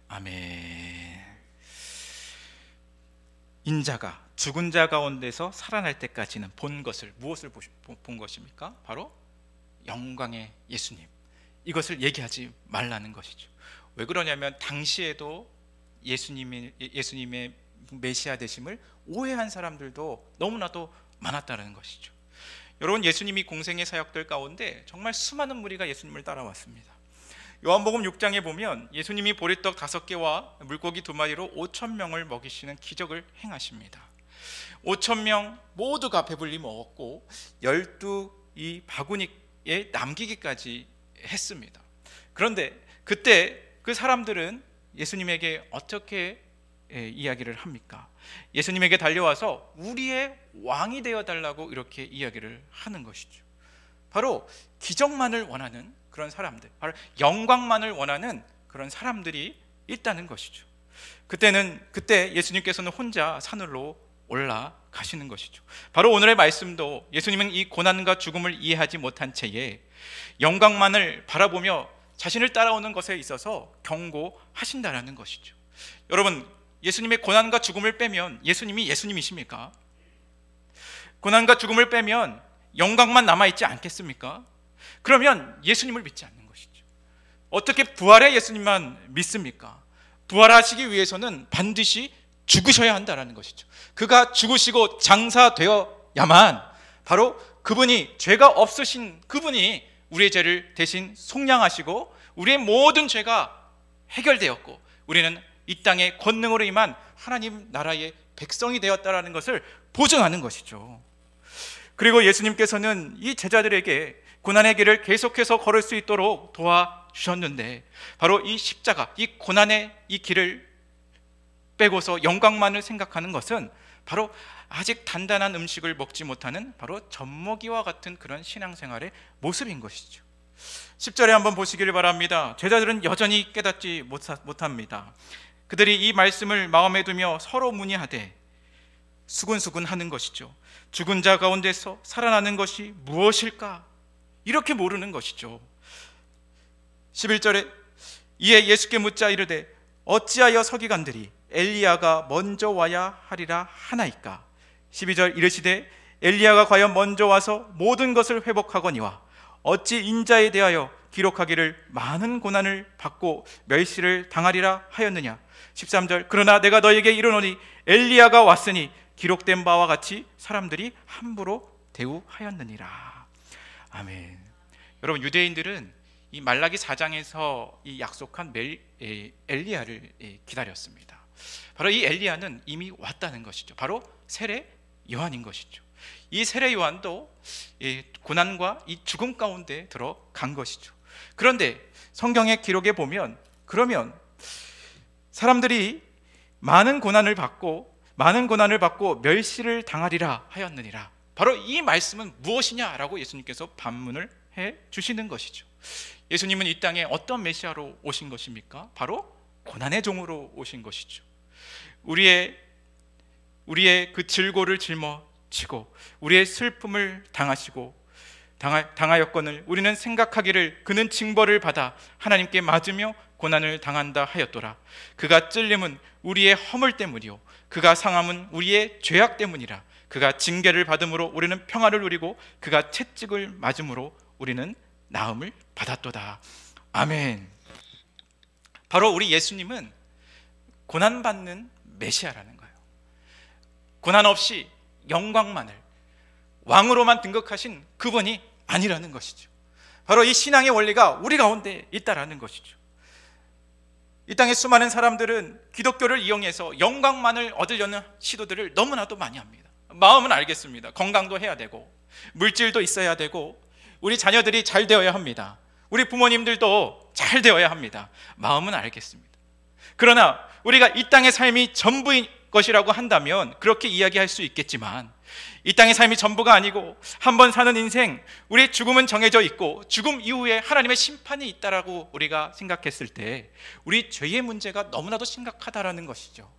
아멘. 인자가 죽은 자 가운데서 살아날 때까지는 본 것을, 무엇을 본 것입니까? 바로 영광의 예수님, 이것을 얘기하지 말라는 것이죠. 왜 그러냐면 당시에도 예수님의 메시아 되심을 오해한 사람들도 너무나도 많았다는 것이죠. 여러분, 예수님이 공생의 사역들 가운데 정말 수많은 무리가 예수님을 따라왔습니다. 요한복음 6장에 보면 예수님이 보리떡 5개와 물고기 2마리로 5,000명을 먹이시는 기적을 행하십니다. 5,000명 모두가 배불리 먹었고 12이 바구니에 남기기까지 했습니다. 그런데 그때 그 사람들은 예수님에게 어떻게 이야기를 합니까? 예수님에게 달려와서 우리의 왕이 되어달라고 이렇게 이야기를 하는 것이죠. 바로 기적만을 원하는 그런 사람들, 바로 영광만을 원하는 그런 사람들이 있다는 것이죠. 그때 예수님께서는 혼자 산으로 올라가시는 것이죠. 바로 오늘의 말씀도 예수님은 이 고난과 죽음을 이해하지 못한 채에 영광만을 바라보며 자신을 따라오는 것에 있어서 경고하신다라는 것이죠. 여러분, 예수님의 고난과 죽음을 빼면 예수님이 예수님이십니까? 고난과 죽음을 빼면 영광만 남아있지 않겠습니까? 그러면 예수님을 믿지 않는 것이죠. 어떻게 부활의 예수님만 믿습니까? 부활하시기 위해서는 반드시 죽으셔야 한다는 것이죠. 그가 죽으시고 장사되어야만 바로 그분이, 죄가 없으신 그분이 우리의 죄를 대신 속량하시고 우리의 모든 죄가 해결되었고 우리는 이 땅의 권능으로 임한 하나님 나라의 백성이 되었다라는 것을 보증하는 것이죠. 그리고 예수님께서는 이 제자들에게 고난의 길을 계속해서 걸을 수 있도록 도와주셨는데 바로 이 십자가, 이 고난의 이 길을 빼고서 영광만을 생각하는 것은 바로 아직 단단한 음식을 먹지 못하는 바로 젖먹이와 같은 그런 신앙생활의 모습인 것이죠. 10절에 한번 보시기를 바랍니다. 제자들은 여전히 깨닫지 못합니다. 그들이 이 말씀을 마음에 두며 서로 문의하되 수군수군 하는 것이죠. 죽은 자 가운데서 살아나는 것이 무엇일까? 이렇게 모르는 것이죠. 11절에 이에 예수께 묻자 이르되 어찌하여 서기관들이 엘리야가 먼저 와야 하리라 하나이까? 12절 이르시되 엘리야가 과연 먼저 와서 모든 것을 회복하거니와 어찌 인자에 대하여 기록하기를 많은 고난을 받고 멸시를 당하리라 하였느냐? 13절 그러나 내가 너에게 이르노니 엘리야가 왔으니 기록된 바와 같이 사람들이 함부로 대우하였느니라. 아멘. 여러분, 유대인들은 이 말라기 4장에서 이 약속한 엘리야를 기다렸습니다. 바로 이 엘리야는 이미 왔다는 것이죠. 바로 세례 요한인 것이죠. 이 세례 요한도 고난과 이 죽음 가운데 들어간 것이죠. 그런데 성경의 기록에 보면 그러면 사람들이 많은 고난을 받고 멸시를 당하리라 하였느니라. 바로 이 말씀은 무엇이냐라고 예수님께서 반문을 해 주시는 것이죠. 예수님은 이 땅에 어떤 메시아로 오신 것입니까? 바로 고난의 종으로 오신 것이죠. 우리의 그 질고를 짊어지고 우리의 슬픔을 당하였거늘 우리는 생각하기를 그는 징벌을 받아 하나님께 맞으며 고난을 당한다 하였더라. 그가 찔림은 우리의 허물 때문이요 그가 상함은 우리의 죄악 때문이라. 그가 징계를 받음으로 우리는 평화를 누리고 그가 채찍을 맞음으로 우리는 나음을 받았도다. 아멘. 바로 우리 예수님은 고난받는 메시아라는 거예요. 고난 없이 영광만을 왕으로만 등극하신 그분이 아니라는 것이죠. 바로 이 신앙의 원리가 우리 가운데 있다라는 것이죠. 이 땅의 수많은 사람들은 기독교를 이용해서 영광만을 얻으려는 시도들을 너무나도 많이 합니다. 마음은 알겠습니다. 건강도 해야 되고 물질도 있어야 되고 우리 자녀들이 잘 되어야 합니다. 우리 부모님들도 잘 되어야 합니다. 마음은 알겠습니다. 그러나 우리가 이 땅의 삶이 전부인 것이라고 한다면 그렇게 이야기할 수 있겠지만, 이 땅의 삶이 전부가 아니고 한 번 사는 인생, 우리의 죽음은 정해져 있고 죽음 이후에 하나님의 심판이 있다라고 우리가 생각했을 때 우리 죄의 문제가 너무나도 심각하다라는 것이죠.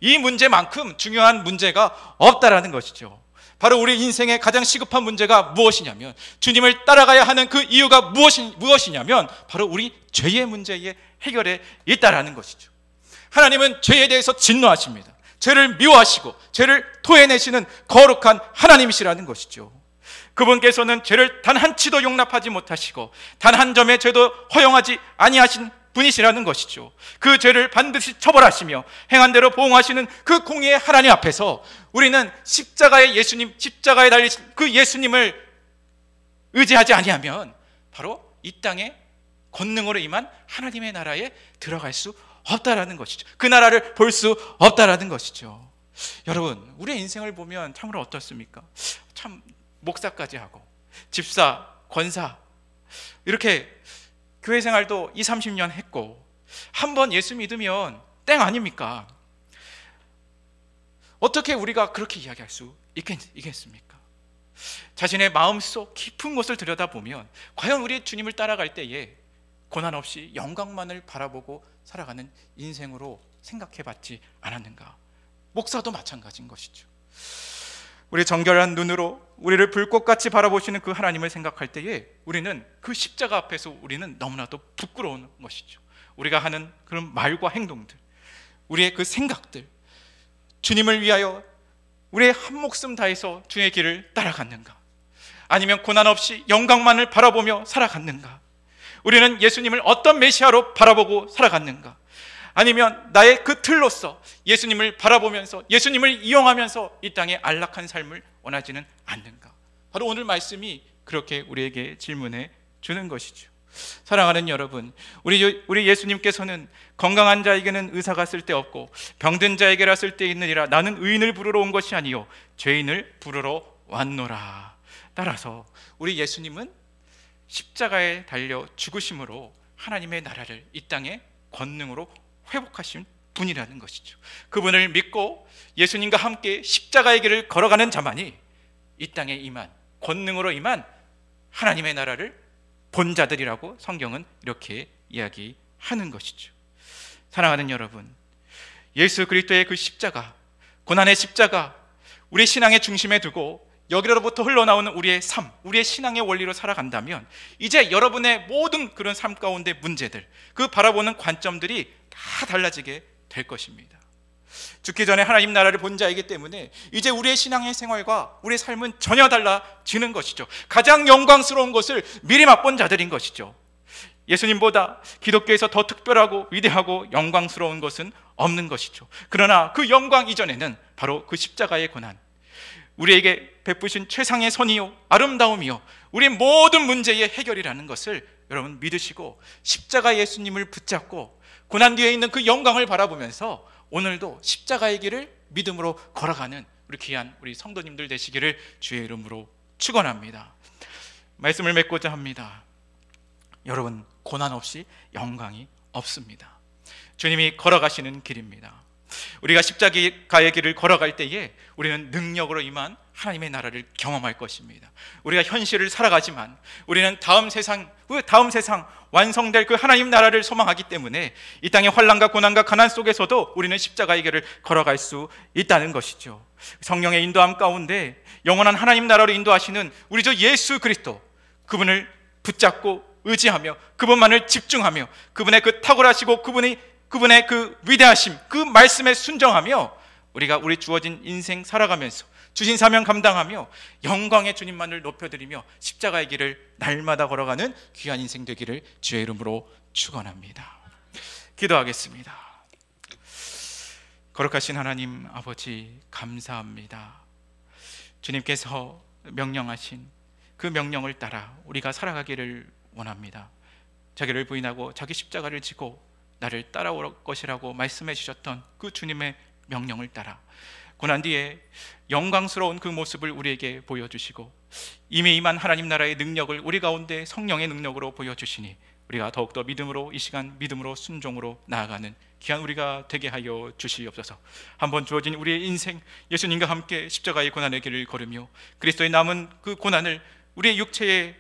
이 문제만큼 중요한 문제가 없다라는 것이죠. 바로 우리 인생의 가장 시급한 문제가 무엇이냐면, 주님을 따라가야 하는 그 이유가 무엇이냐면 바로 우리 죄의 문제의 해결에 있다라는 것이죠. 하나님은 죄에 대해서 진노하십니다. 죄를 미워하시고 죄를 토해내시는 거룩한 하나님이시라는 것이죠. 그분께서는 죄를 단 한 치도 용납하지 못하시고 단 한 점의 죄도 허용하지 아니하신 분이시라는 것이죠. 그 죄를 반드시 처벌하시며 행한 대로 보응하시는 그 공의의 하나님 앞에서 우리는 십자가에 달리신 그 예수님을 의지하지 아니하면 바로 이 땅에 권능으로 임한 하나님의 나라에 들어갈 수 없다라는 것이죠. 그 나라를 볼 수 없다라는 것이죠. 여러분, 우리의 인생을 보면 참으로 어떻습니까? 참 목사까지 하고 집사, 권사, 이렇게 교회 생활도 20, 30년 했고 한번 예수 믿으면 땡 아닙니까? 어떻게 우리가 그렇게 이야기할 수 있겠습니까? 자신의 마음속 깊은 곳을 들여다보면 과연 우리 주님을 따라갈 때에 고난 없이 영광만을 바라보고 살아가는 인생으로 생각해봤지 않았는가? 목사도 마찬가지인 것이죠. 우리 정결한 눈으로 우리를 불꽃같이 바라보시는 그 하나님을 생각할 때에 우리는 그 십자가 앞에서 우리는 너무나도 부끄러운 것이죠. 우리가 하는 그런 말과 행동들, 우리의 그 생각들, 주님을 위하여 우리의 한 목숨 다해서 주의 길을 따라갔는가? 아니면 고난 없이 영광만을 바라보며 살아갔는가? 우리는 예수님을 어떤 메시아로 바라보고 살아갔는가? 아니면 나의 그 틀로서 예수님을 바라보면서 예수님을 이용하면서 이 땅에 안락한 삶을 원하지는 않는가? 바로 오늘 말씀이 그렇게 우리에게 질문해 주는 것이죠. 사랑하는 여러분, 우리 예수님께서는 건강한 자에게는 의사가 쓸데없고 병든 자에게라 쓸데있느니라. 나는 의인을 부르러 온 것이 아니요 죄인을 부르러 왔노라. 따라서 우리 예수님은 십자가에 달려 죽으심으로 하나님의 나라를 이 땅에 권능으로 회복하신 분이라는 것이죠. 그분을 믿고 예수님과 함께 십자가의 길을 걸어가는 자만이 이 땅에 임한, 권능으로 임한 하나님의 나라를 본 자들이라고 성경은 이렇게 이야기하는 것이죠. 사랑하는 여러분, 예수 그리스도의 그 십자가, 고난의 십자가, 우리 신앙의 중심에 두고 여기로부터 흘러나오는 우리의 삶, 우리의 신앙의 원리로 살아간다면 이제 여러분의 모든 그런 삶 가운데 문제들, 그 바라보는 관점들이 다 달라지게 될 것입니다. 죽기 전에 하나님 나라를 본 자이기 때문에 이제 우리의 신앙의 생활과 우리의 삶은 전혀 달라지는 것이죠. 가장 영광스러운 것을 미리 맛본 자들인 것이죠. 예수님보다 기독교에서 더 특별하고 위대하고 영광스러운 것은 없는 것이죠. 그러나 그 영광 이전에는 바로 그 십자가의 고난, 우리에게 베푸신 최상의 선이요 아름다움이요 우리 모든 문제의 해결이라는 것을 여러분 믿으시고 십자가 예수님을 붙잡고 고난 뒤에 있는 그 영광을 바라보면서 오늘도 십자가의 길을 믿음으로 걸어가는 우리 귀한 우리 성도님들 되시기를 주의 이름으로 축원합니다. 말씀을 맺고자 합니다. 여러분, 고난 없이 영광이 없습니다. 주님이 걸어가시는 길입니다. 우리가 십자가의 길을 걸어갈 때에 우리는 능력으로 임한 하나님의 나라를 경험할 것입니다. 우리가 현실을 살아가지만 우리는 다음 세상 완성될 그 하나님 나라를 소망하기 때문에 이 땅의 환난과 고난과 가난 속에서도 우리는 십자가의 길을 걸어갈 수 있다는 것이죠. 성령의 인도함 가운데 영원한 하나님 나라로 인도하시는 우리 주 예수 그리스도, 그분을 붙잡고 의지하며 그분만을 집중하며 그분의 그 탁월하시고 그분의 그 위대하심, 그 말씀에 순종하며 우리가 우리 주어진 인생 살아가면서 주신 사명 감당하며 영광의 주님만을 높여드리며 십자가의 길을 날마다 걸어가는 귀한 인생 되기를 주의 이름으로 축원합니다. 기도하겠습니다. 거룩하신 하나님 아버지, 감사합니다. 주님께서 명령하신 그 명령을 따라 우리가 살아가기를 원합니다. 자기를 부인하고 자기 십자가를 지고 나를 따라올 것이라고 말씀해 주셨던 그 주님의 명령을 따라 고난 뒤에 영광스러운 그 모습을 우리에게 보여주시고 이미 임한 하나님 나라의 능력을 우리 가운데 성령의 능력으로 보여주시니 우리가 더욱더 믿음으로, 이 시간 믿음으로 순종으로 나아가는 귀한 우리가 되게 하여 주시옵소서. 한번 주어진 우리의 인생, 예수님과 함께 십자가의 고난의 길을 걸으며 그리스도의 남은 그 고난을 우리의 육체에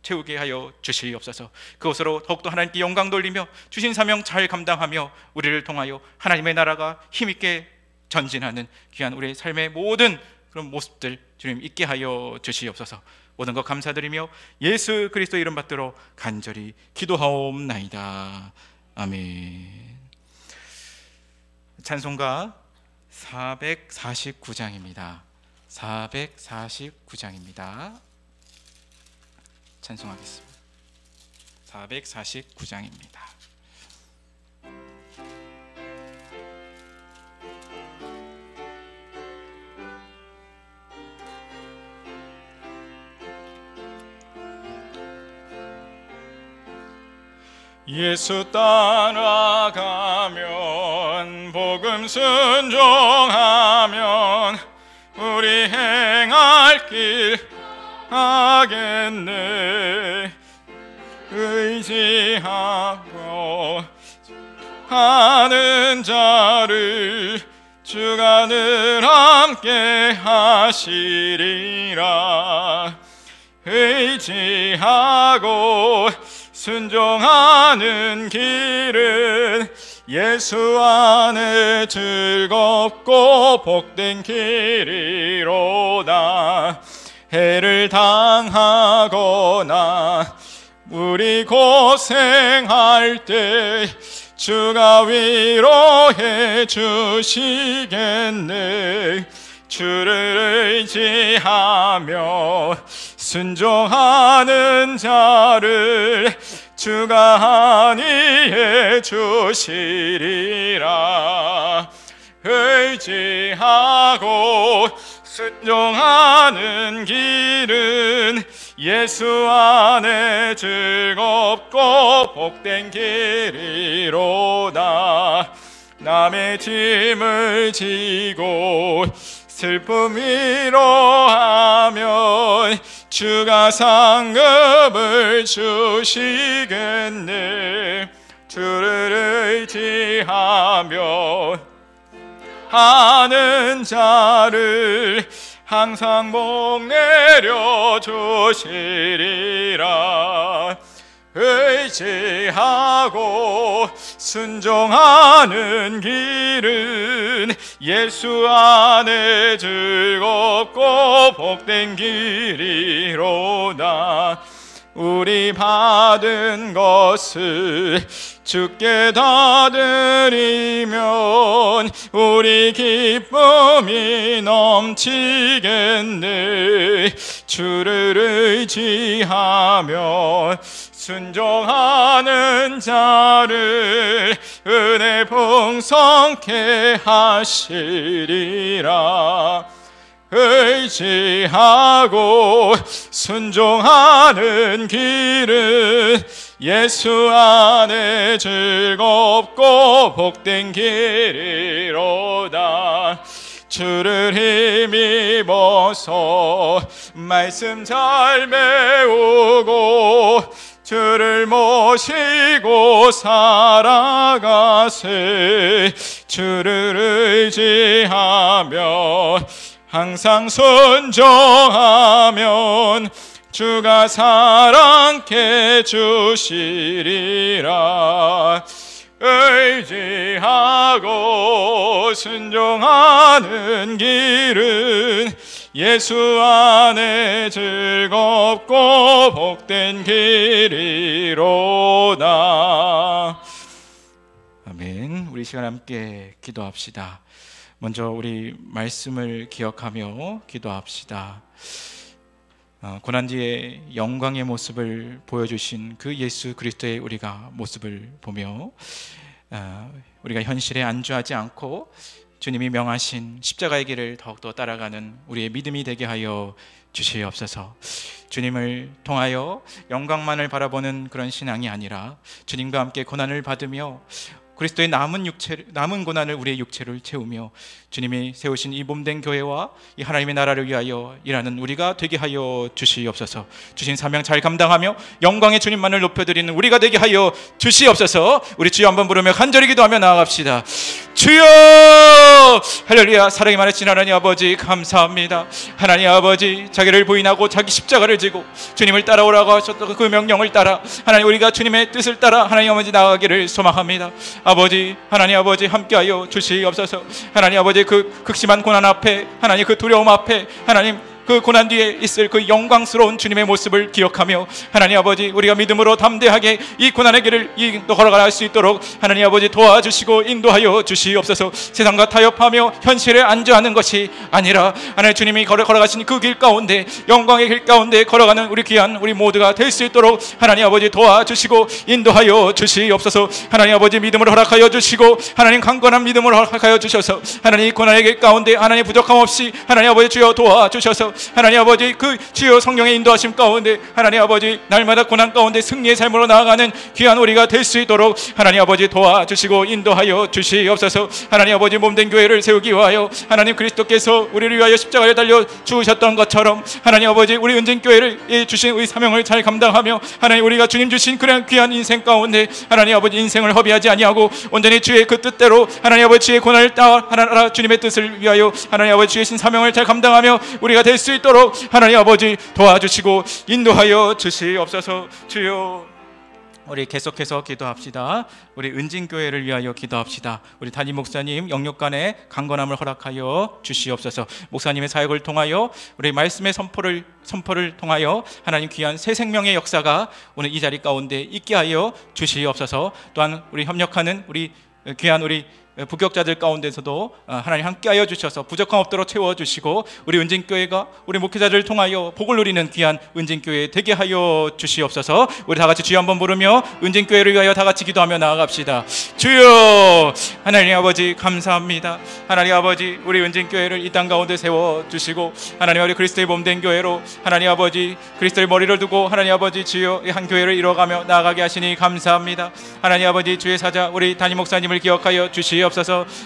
채우게 하여 주시옵소서. 그것으로 더욱더 하나님께 영광 돌리며 주신 사명 잘 감당하며 우리를 통하여 하나님의 나라가 힘있게 전진하는 귀한 우리의 삶의 모든 그런 모습들 주님 있게 하여 주시옵소서. 모든 것 감사드리며 예수 그리스도 이름 받들어 간절히 기도하옵나이다. 아멘. 찬송가 449장입니다. 449장입니다. 찬송하겠습니다. 449장입니다. 예수 따라가면 복음 순종하면 우리 행할 길 하겠네. 의지하고 하는 자를 주가 늘 함께 하시리라. 의지하고 순종하는 길은 예수 안에 즐겁고 복된 길이로다. 해를 당하거나 우리 고생할 때 주가 위로해 주시겠네. 주를 의지하며 순종하는 자를 주가 안위해 주시리라. 의지하고 순종하는 길은 예수 안에 즐겁고 복된 길이로다. 남의 짐을 지고 슬픔 위로하면 주가 상급을 주시겠네. 주를 의지하며 하는 자를 항상 복 내려 주시리라. 의지하고 순종하는 길은 예수 안에 즐겁고 복된 길이로다. 우리 받은 것을 주께 다 드리면 우리 기쁨이 넘치겠네. 주를 의지하며 순종하는 자를 은혜 풍성케 하시리라. 의지하고 순종하는 길은 예수 안에 즐겁고 복된 길이로다. 주를 힘입어서 말씀 잘 배우고 주를 모시고 살아가세. 주를 의지하며 항상 순종하면 주가 사랑케 주시리라. 의지하고 순종하는 길은 예수 안에 즐겁고 복된 길이로다. 아멘. 우리 시간 함께 기도합시다. 먼저 우리 말씀을 기억하며 기도합시다. 고난 뒤에 영광의 모습을 보여주신 그 예수 그리스도의 우리가 모습을 보며 우리가 현실에 안주하지 않고 주님이 명하신 십자가의 길을 더욱더 따라가는 우리의 믿음이 되게 하여 주시옵소서. 주님을 통하여 영광만을 바라보는 그런 신앙이 아니라 주님과 함께 고난을 받으며 그리스도의 남은 고난을 우리의 육체를 채우며 주님이 세우신 이 몸된 교회와 이 하나님의 나라를 위하여 일하는 우리가 되게 하여 주시옵소서. 주신 사명 잘 감당하며 영광의 주님만을 높여드리는 우리가 되게 하여 주시옵소서. 우리 주여 한번 부르며 간절히 기도하며 나아갑시다. 주여! 할렐루야. 사랑이 많으신 하나님 아버지 감사합니다. 하나님 아버지, 자기를 부인하고 자기 십자가를 지고 주님을 따라오라고 하셨던 그 명령을 따라 하나님 우리가 주님의 뜻을 따라 하나님 아버지 나아가기를 소망합니다. 아버지, 하나님 아버지 함께하여 주시옵소서. 하나님 아버지 그 극심한 고난 앞에, 하나님 그 두려움 앞에, 하나님 그 고난 뒤에 있을 그 영광스러운 주님의 모습을 기억하며 하나님 아버지 우리가 믿음으로 담대하게 이 고난의 길을 걸어갈 수 있도록 하나님 아버지 도와주시고 인도하여 주시옵소서. 세상과 타협하며 현실에 안주하는 것이 아니라 하나님 주님이 걸어가신 그 길 가운데, 영광의 길 가운데 걸어가는 우리 귀한 우리 모두가 될 수 있도록 하나님 아버지 도와주시고 인도하여 주시옵소서. 하나님 아버지 믿음을 허락하여 주시고 하나님 강건한 믿음을 허락하여 주셔서 하나님 고난의 길 가운데 하나님 부족함 없이 하나님 아버지 주여 도와주셔서 하나님 아버지 그 주여 성령의 인도하심 가운데 하나님 아버지 날마다 고난 가운데 승리의 삶으로 나아가는 귀한 우리가 될 수 있도록 하나님 아버지 도와주시고 인도하여 주시옵소서. 하나님 아버지 몸된 교회를 세우기 위하여 하나님 그리스도께서 우리를 위하여 십자가에 달려 죽으셨던 것처럼 하나님 아버지 우리 은진교회를 주신 우리 사명을 잘 감당하며 하나님 우리가 주님 주신 그런 귀한 인생 가운데 하나님 아버지 인생을 허비하지 아니하고 온전히 주의 그 뜻대로 하나님 아버지 주의 고난을 따라 하나님 주님의 뜻을 위하여 하나님 아버지 주신 사명을 잘 감당하며 우리가 될 수 있도록 하나님 아버지 도와주시고 인도하여 주시옵소서. 주여, 우리 계속해서 기도합시다. 우리 은진교회를 위하여 기도합시다. 우리 담임 목사님 영육간에 강건함을 허락하여 주시옵소서. 목사님의 사역을 통하여 우리 말씀의 선포를 통하여 하나님 귀한 새 생명의 역사가 오늘 이 자리 가운데 있게 하여 주시옵소서. 또한 우리 협력하는 우리 귀한 우리 부격자들 가운데서도 하나님 함께하여 주셔서 부족함 없도록 채워주시고 우리 은진교회가 우리 목회자들을 통하여 복을 누리는 귀한 은진교회 되게 하여 주시옵소서. 우리 다 같이 주여 한번 부르며 은진교회를 위하여 다 같이 기도하며 나아갑시다. 주여, 하나님 아버지 감사합니다. 하나님 아버지 우리 은진교회를 이 땅 가운데 세워주시고 하나님 우리 그리스도의 몸된 교회로 하나님 아버지 그리스도의 머리를 두고 하나님 아버지 주여 한 교회를 이뤄가며 나아가게 하시니 감사합니다. 하나님 아버지 주의 사자 우리 담임 목사님을 기억하여 주시옵소서.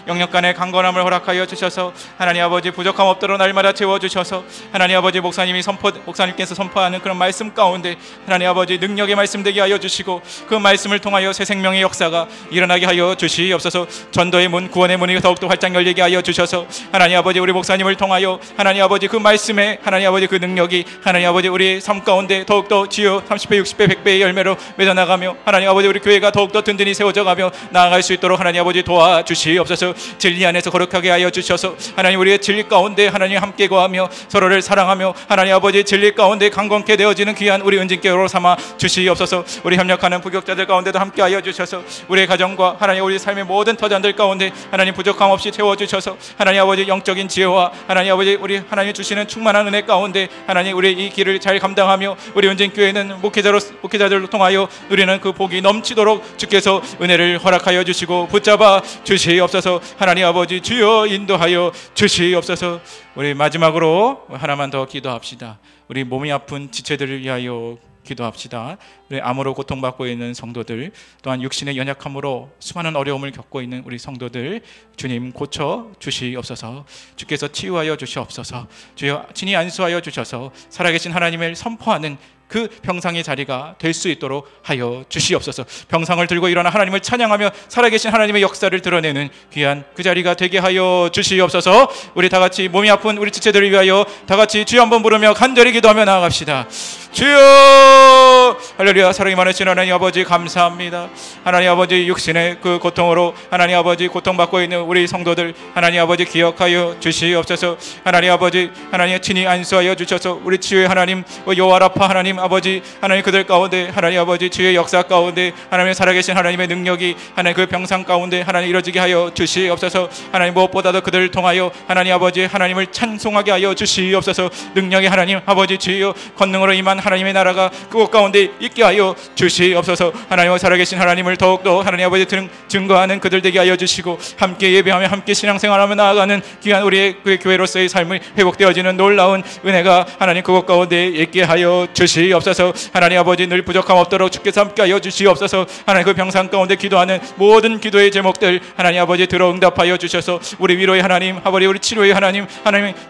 영역간의 강건함을 허락하여 주셔서 하나님 아버지 부족함 없도록 날마다 채워주셔서 하나님 아버지 목사님께서 선포하는 그런 말씀 가운데 하나님 아버지 능력의 말씀 되게 하여 주시고 그 말씀을 통하여 새 생명의 역사가 일어나게 하여 주시옵소서. 전도의 문, 구원의 문이 더욱더 활짝 열리게 하여 주셔서 하나님 아버지 우리 목사님을 통하여 하나님 아버지 그 말씀에 하나님 아버지 그 능력이 하나님 아버지 우리의 삶 가운데 더욱더 주여 30배, 60배, 100배의 열매로 맺어나가며 하나님 아버지 우리 교회가 더욱더 든든히 세워져가며 나아갈 수 있도록 하나님 아버지 도와주시옵소서. 진리 안에서 거룩하게 하여 주셔서 하나님 우리의 진리 가운데 하나님 함께 거하며 서로를 사랑하며 하나님 아버지 진리 가운데 강건케 되어지는 귀한 우리 은진교회로 삼아 주시옵소서. 우리 협력하는 부격자들 가운데도 함께 하여 주셔서 우리의 가정과 하나님 우리 삶의 모든 터전들 가운데 하나님 부족함 없이 채워주셔서 하나님 아버지 영적인 지혜와 하나님 아버지 우리 하나님 주시는 충만한 은혜 가운데 하나님 우리의 이 길을 잘 감당하며 우리 은진교회는 목회자들로 통하여 누리는 그 복이 넘치도록 주께서 은혜를 허락하여 주시고 붙잡아 주시옵소서. 하나님 아버지 주여 인도하여 주시옵소서. 우리 마지막으로 하나만 더 기도합시다. 우리 몸이 아픈 지체들을 위하여 기도합시다. 우리 암으로 고통받고 있는 성도들, 또한 육신의 연약함으로 수많은 어려움을 겪고 있는 우리 성도들 주님 고쳐 주시옵소서. 주께서 치유하여 주시옵소서. 주여 친히 안수하여 주셔서 살아계신 하나님을 선포하는 그 병상의 자리가 될 수 있도록 하여 주시옵소서. 병상을 들고 일어나 하나님을 찬양하며 살아계신 하나님의 역사를 드러내는 귀한 그 자리가 되게 하여 주시옵소서. 우리 다 같이 몸이 아픈 우리 지체들을 위하여 다 같이 주여 한번 부르며 간절히 기도하며 나아갑시다. 주여, 할렐루야. 사랑이 많으신 하나님 아버지 감사합니다. 하나님 아버지 육신의 그 고통으로 하나님 아버지 고통받고 있는 우리 성도들 하나님 아버지 기억하여 주시옵소서. 하나님 아버지 하나님 친히 안수하여 주셔서 우리 치유의 하나님 여호와라파 하나님 아버지 하나님 그들 가운데 하나님 아버지 주의 역사 가운데 하나님의 살아계신 하나님의 능력이 하나님 그 병상 가운데 하나님 이루어지게 하여 주시옵소서. 하나님 무엇보다도 그들을 통하여 하나님 아버지 하나님을 찬송하게 하여 주시옵소서. 능력의 하나님 아버지 주여 권능으로 임한 하나님의 나라가 그곳 가운데 있게 하여 주시옵소서. 하나님과 살아계신 하나님을 더욱더 하나님 아버지 증거하는 그들 되게 하여 주시고, 함께 예배하며 함께 신앙생활하며 나아가는 귀한 우리의 그 교회로서의 삶이 회복되어지는 놀라운 은혜가 하나님 그곳 가운데 있게 하여 주시옵소서. 하나님 아버지 늘 부족함 없도록 주께서 함께 하여 주시옵소서. 하나님 그 병상 가운데 기도하는 모든 기도의 제목들 하나님 아버지 들어 응답하여 주셔서 우리 위로의 하나님 아버지, 우리 치료의 하나님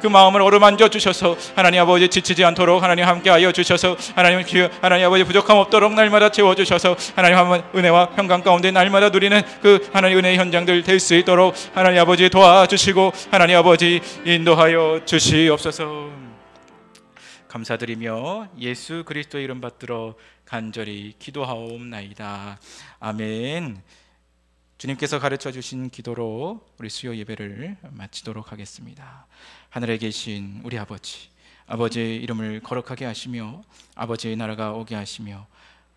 그 마음을 어루만져 주셔서 하나님 아버지 지치지 않도록 하나님 함께하여 주셔서 하나님 아버지 부족함 없도록 날마다 채워주셔서 하나님 한번 은혜와 평강 가운데 날마다 누리는 그 하나님 은혜의 현장들 될 수 있도록 하나님 아버지 도와주시고 하나님 아버지 인도하여 주시옵소서. 감사드리며 예수 그리스도의 이름 받들어 간절히 기도하옵나이다. 아멘. 주님께서 가르쳐 주신 기도로 우리 수요 예배를 마치도록 하겠습니다. 하늘에 계신 우리 아버지의 이름을 거룩하게 하시며 아버지의 나라가 오게 하시며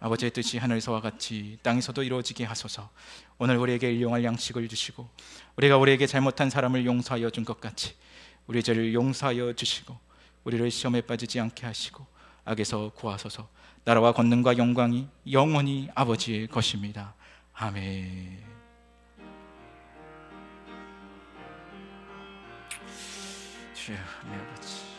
아버지의 뜻이 하늘에서와 같이 땅에서도 이루어지게 하소서. 오늘 우리에게 일용할 양식을 주시고 우리에게 잘못한 사람을 용서하여 준 것 같이 우리 죄를 용서하여 주시고 우리를 시험에 빠지지 않게 하시고 악에서 구하소서. 나라와 권능과 영광이 영원히 아버지의 것입니다. 아멘. 주여, 내 아버지